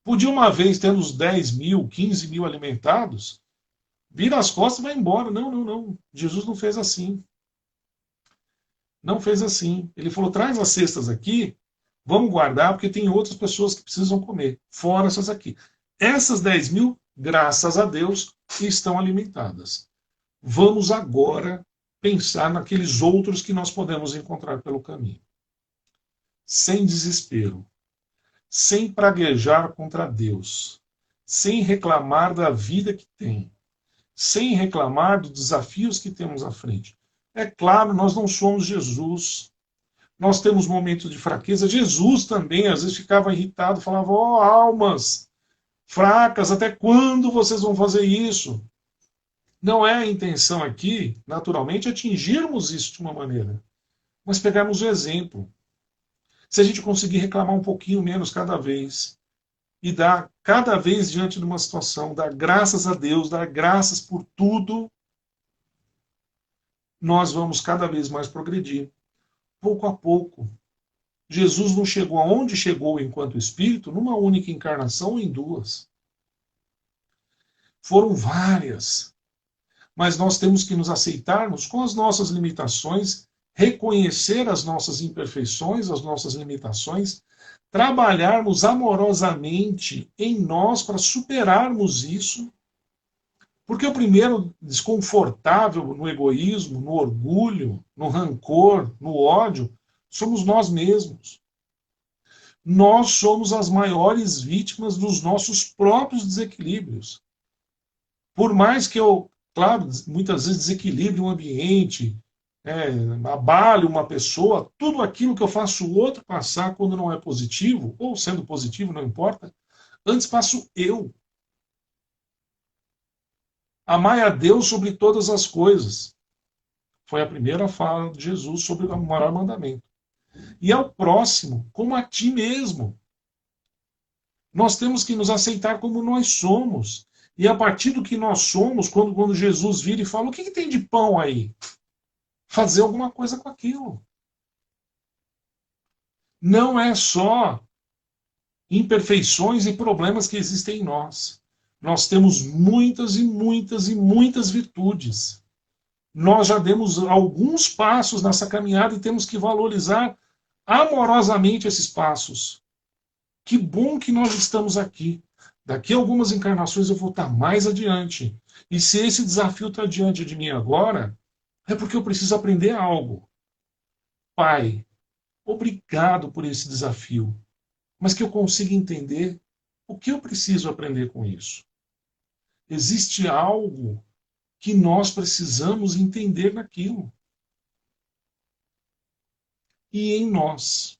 Podia uma vez, tendo os 10 mil, 15 mil alimentados, vira as costas e vai embora. Não, não, não. Jesus não fez assim. Não fez assim. Ele falou, traz as cestas aqui, vamos guardar, porque tem outras pessoas que precisam comer, fora essas aqui. Essas 10 mil, graças a Deus, estão alimentadas. Vamos agora pensar naqueles outros que nós podemos encontrar pelo caminho. Sem desespero, sem praguejar contra Deus, sem reclamar da vida que tem, sem reclamar dos desafios que temos à frente. É claro, nós não somos Jesus. Nós temos momentos de fraqueza. Jesus também, às vezes, ficava irritado, falava, ó, almas fracas, até quando vocês vão fazer isso? Não é a intenção aqui, naturalmente, atingirmos isso de uma maneira, mas pegarmos o exemplo. Se a gente conseguir reclamar um pouquinho menos cada vez, e dar cada vez diante de uma situação, dar graças a Deus, dar graças por tudo, nós vamos cada vez mais progredir. Pouco a pouco. Jesus não chegou aonde chegou enquanto Espírito numa única encarnação ou em duas. Foram várias. Mas nós temos que nos aceitarmos com as nossas limitações, reconhecer as nossas imperfeições, as nossas limitações, trabalharmos amorosamente em nós para superarmos isso. Porque o primeiro desconfortável no egoísmo, no orgulho, no rancor, no ódio, somos nós mesmos. Nós somos as maiores vítimas dos nossos próprios desequilíbrios. Por mais que eu, claro, muitas vezes desequilibre um ambiente, abale uma pessoa, tudo aquilo que eu faço o outro passar quando não é positivo, ou sendo positivo, não importa, antes passo eu. Amai a Deus sobre todas as coisas. Foi a primeira fala de Jesus sobre o maior mandamento. E ao próximo, como a ti mesmo. Nós temos que nos aceitar como nós somos. E a partir do que nós somos, quando Jesus vira e fala, o que tem de pão aí? Fazer alguma coisa com aquilo. Não é só imperfeições e problemas que existem em nós. Nós temos muitas e muitas e muitas virtudes. Nós já demos alguns passos nessa caminhada e temos que valorizar amorosamente esses passos. Que bom que nós estamos aqui. Daqui a algumas encarnações eu vou estar mais adiante. E se esse desafio está diante de mim agora, é porque eu preciso aprender algo. Pai, obrigado por esse desafio, mas que eu consiga entender o que eu preciso aprender com isso. Existe algo que nós precisamos entender naquilo. e em nós.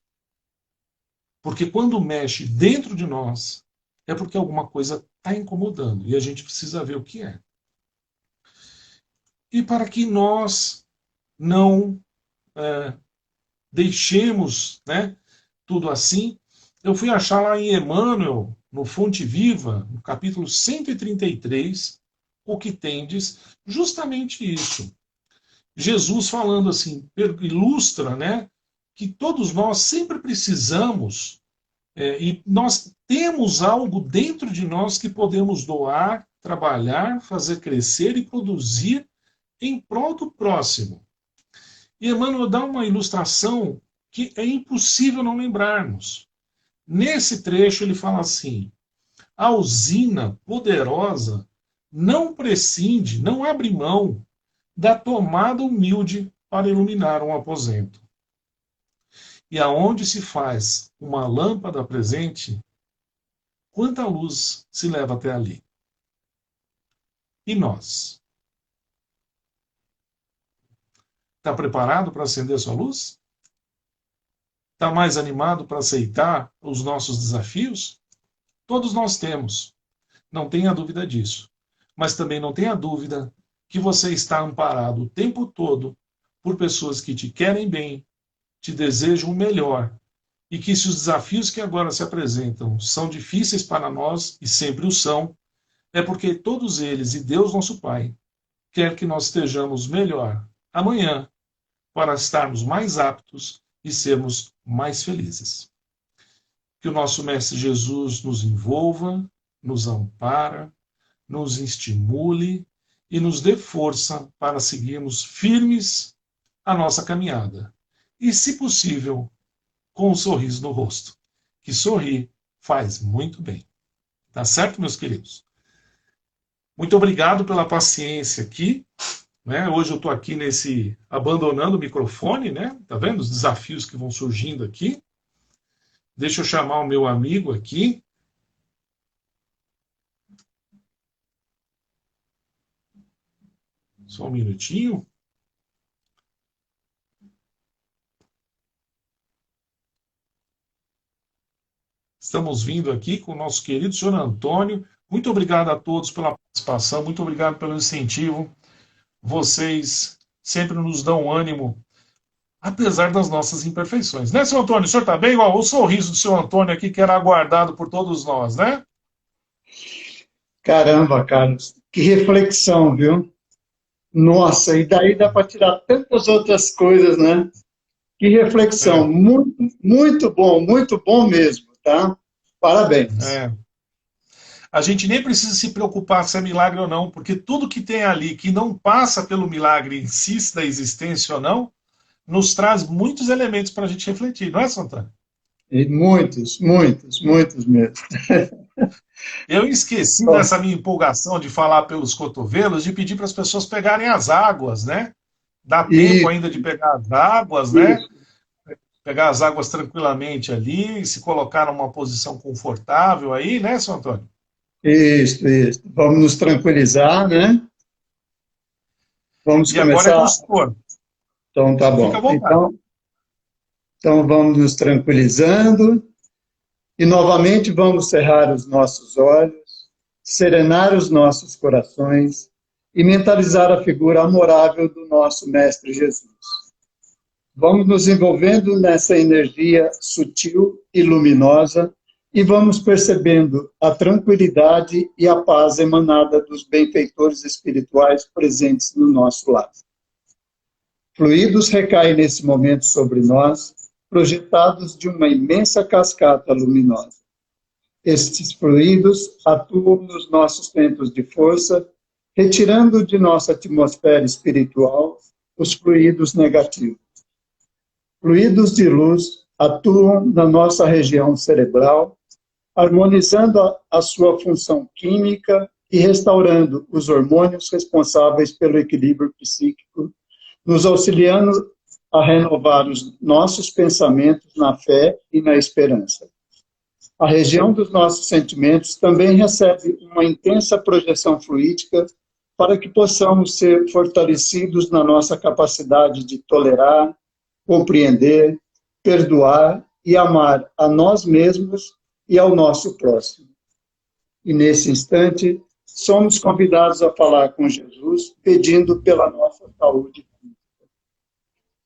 Porque quando mexe dentro de nós, é porque alguma coisa está incomodando e a gente precisa ver o que é. E para que nós não deixemos, né, tudo assim, eu fui achar lá em Emmanuel, no Fonte Viva, no capítulo 133, o que tendes, justamente isso. Jesus falando assim, ilustra, né, que todos nós sempre precisamos, e nós temos algo dentro de nós que podemos doar, trabalhar, fazer crescer e produzir em prol do próximo. E Emmanuel dá uma ilustração que é impossível não lembrarmos. Nesse trecho ele fala assim: a usina poderosa não prescinde, não abre mão da tomada humilde para iluminar um aposento. E aonde se faz uma lâmpada presente, quanta luz se leva até ali? E nós? Está preparado para acender a sua luz? Está mais animado para aceitar os nossos desafios? Todos nós temos. Não tenha dúvida disso. Mas também não tenha dúvida que você está amparado o tempo todo por pessoas que te querem bem, te desejam o melhor, e que se os desafios que agora se apresentam são difíceis para nós, e sempre o são, é porque todos eles, e Deus nosso Pai, quer que nós estejamos melhor amanhã, para estarmos mais aptos e sermos mais felizes. Que o nosso Mestre Jesus nos envolva, nos ampara, nos estimule e nos dê força para seguirmos firmes a nossa caminhada. E, se possível, com um sorriso no rosto. Que sorrir faz muito bem. Tá certo, meus queridos? Muito obrigado pela paciência aqui. Né? Hoje eu estou aqui abandonando o microfone, né? Tá vendo os desafios que vão surgindo aqui? Deixa eu chamar o meu amigo aqui. Só um minutinho. Estamos vindo aqui com o nosso querido senhor Antônio. Muito obrigado a todos pela participação, muito obrigado pelo incentivo. Vocês sempre nos dão ânimo, apesar das nossas imperfeições. Né, senhor Antônio? O senhor está bem? O sorriso do senhor Antônio aqui, que era aguardado por todos nós, né? Caramba, Carlos, que reflexão, viu? Nossa, e daí dá para tirar tantas outras coisas, né? Que reflexão, muito bom mesmo, tá? Parabéns. A gente nem precisa se preocupar se é milagre ou não, porque tudo que tem ali que não passa pelo milagre em si, da existência ou não, nos traz muitos elementos para a gente refletir, não é, Santana? E muitos mesmo. Eu esqueci dessa minha empolgação de falar pelos cotovelos, de pedir para as pessoas pegarem as águas, né? Dá tempo ainda de pegar as águas, né? Pegar as águas tranquilamente ali, se colocar numa posição confortável aí, né, senhor Antônio? Isso. Vamos nos tranquilizar, né? Vamos começar. Agora é com o senhor. Então, tá bom. Fica à vontade. Então, vamos nos tranquilizando e, novamente, vamos cerrar os nossos olhos, serenar os nossos corações e mentalizar a figura amorável do nosso Mestre Jesus. Vamos nos envolvendo nessa energia sutil e luminosa e vamos percebendo a tranquilidade e a paz emanada dos benfeitores espirituais presentes no nosso lado. Fluidos recaem nesse momento sobre nós, projetados de uma imensa cascata luminosa. Estes fluidos atuam nos nossos centros de força, retirando de nossa atmosfera espiritual os fluidos negativos. Fluidos de luz atuam na nossa região cerebral, harmonizando a sua função química e restaurando os hormônios responsáveis pelo equilíbrio psíquico, nos auxiliando a renovar os nossos pensamentos na fé e na esperança. A região dos nossos sentimentos também recebe uma intensa projeção fluídica para que possamos ser fortalecidos na nossa capacidade de tolerar, compreender, perdoar e amar a nós mesmos e ao nosso próximo. E nesse instante, somos convidados a falar com Jesus, pedindo pela nossa saúde.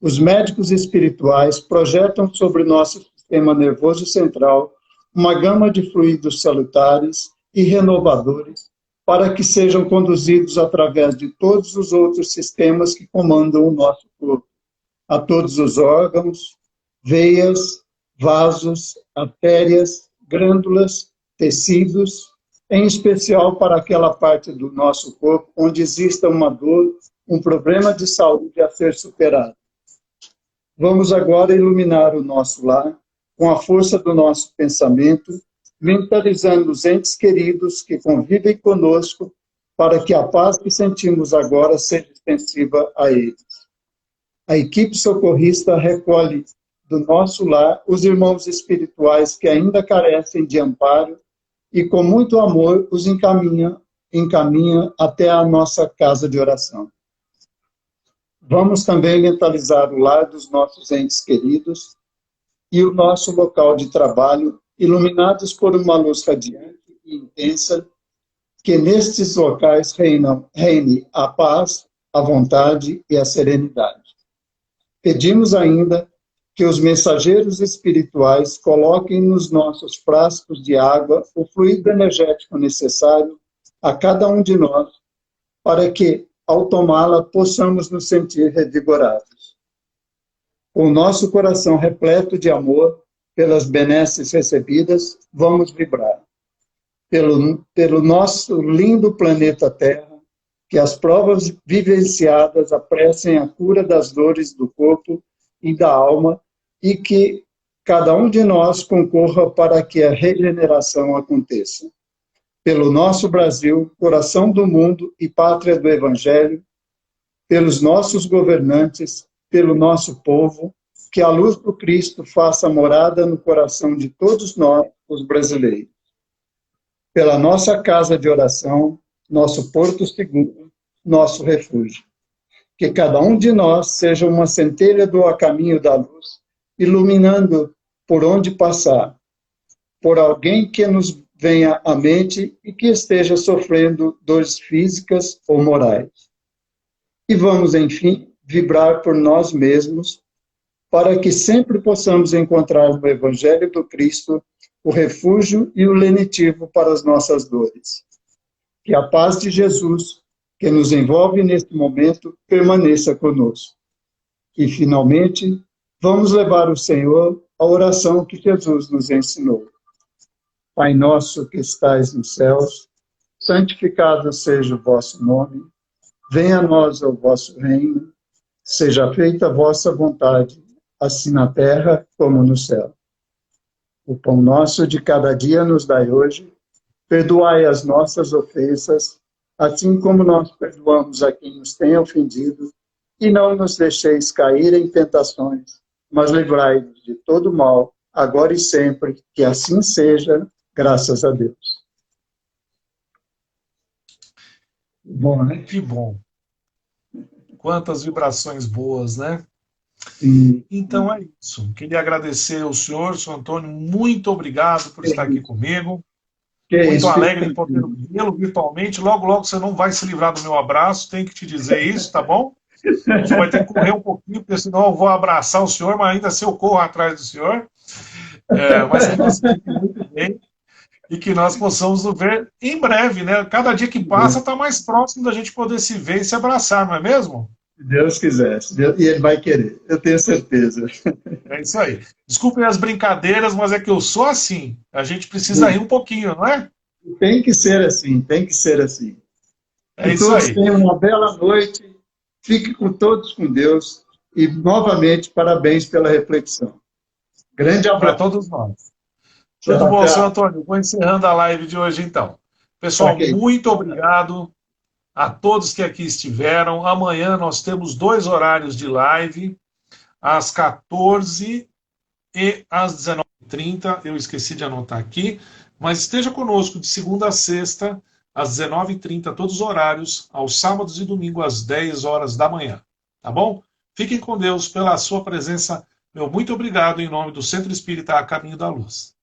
Os médicos espirituais projetam sobre nosso sistema nervoso central uma gama de fluidos salutares e renovadores para que sejam conduzidos através de todos os outros sistemas que comandam o nosso corpo, a todos os órgãos, veias, vasos, artérias, glândulas, tecidos, em especial para aquela parte do nosso corpo onde exista uma dor, um problema de saúde a ser superado. Vamos agora iluminar o nosso lar com a força do nosso pensamento, mentalizando os entes queridos que convivem conosco, para que a paz que sentimos agora seja extensiva a eles. A equipe socorrista recolhe do nosso lar os irmãos espirituais que ainda carecem de amparo e, com muito amor, os encaminha até a nossa casa de oração. Vamos também mentalizar o lar dos nossos entes queridos e o nosso local de trabalho, iluminados por uma luz radiante e intensa, que nestes locais reine a paz, a vontade e a serenidade. Pedimos ainda que os mensageiros espirituais coloquem nos nossos frascos de água o fluido energético necessário a cada um de nós, para que, ao tomá-la, possamos nos sentir revigorados. Com o nosso coração repleto de amor pelas benesses recebidas, vamos vibrar. Pelo nosso lindo planeta Terra, que as provas vivenciadas apressem a cura das dores do corpo e da alma, e que cada um de nós concorra para que a regeneração aconteça. Pelo nosso Brasil, coração do mundo e pátria do Evangelho, pelos nossos governantes, pelo nosso povo, que a luz do Cristo faça morada no coração de todos nós, os brasileiros. Pela nossa casa de oração, nosso porto seguro, nosso refúgio. Que cada um de nós seja uma centelha do caminho da luz, iluminando por onde passar, por alguém que nos venha à mente e que esteja sofrendo dores físicas ou morais. E vamos, enfim, vibrar por nós mesmos, para que sempre possamos encontrar no Evangelho do Cristo o refúgio e o lenitivo para as nossas dores. Que a paz de Jesus, que nos envolve neste momento, permaneça conosco. E, finalmente, vamos levar ao Senhor a oração que Jesus nos ensinou. Pai nosso que estais nos céus, santificado seja o vosso nome, venha a nós o vosso reino, seja feita a vossa vontade, assim na terra como no céu. O pão nosso de cada dia nos dai hoje, perdoai as nossas ofensas, assim como nós perdoamos a quem nos tem ofendido, e não nos deixeis cair em tentações, mas livrai-nos de todo mal, agora e sempre, que assim seja, graças a Deus. Bom, né? Que bom. Quantas vibrações boas, né? Então é isso. Queria agradecer ao senhor Antônio, muito obrigado por estar aqui comigo. Muito alegre em poder vê-lo virtualmente. Logo, logo você não vai se livrar do meu abraço, tenho que te dizer isso, tá bom? A gente vai ter que correr um pouquinho, porque senão eu vou abraçar o senhor, mas ainda assim eu corro atrás do senhor. Mas que você fique muito bem e que nós possamos nos ver em breve, né? Cada dia que passa está mais próximo da gente poder se ver e se abraçar, não é mesmo? Se Deus quiser, e Ele vai querer, eu tenho certeza. É isso aí. Desculpem as brincadeiras, mas é que eu sou assim. A gente precisa rir um pouquinho, não é? Tem que ser assim, tem que ser assim. É que isso todos aí. tenham uma bela noite, fique com todos com Deus e, novamente, parabéns pela reflexão. Grande abraço. Para todos nós. Tudo bom, senhor Antônio? Vou encerrando a live de hoje, então. Pessoal, muito obrigado a todos que aqui estiveram. Amanhã nós temos 2 horários de live, às 14 e às 19h30. Eu esqueci de anotar aqui, mas esteja conosco de segunda a sexta, às 19h30, todos os horários, aos sábados e domingos, às 10 horas da manhã. Tá bom? Fiquem com Deus pela sua presença. Meu muito obrigado em nome do Centro Espírita A Caminho da Luz.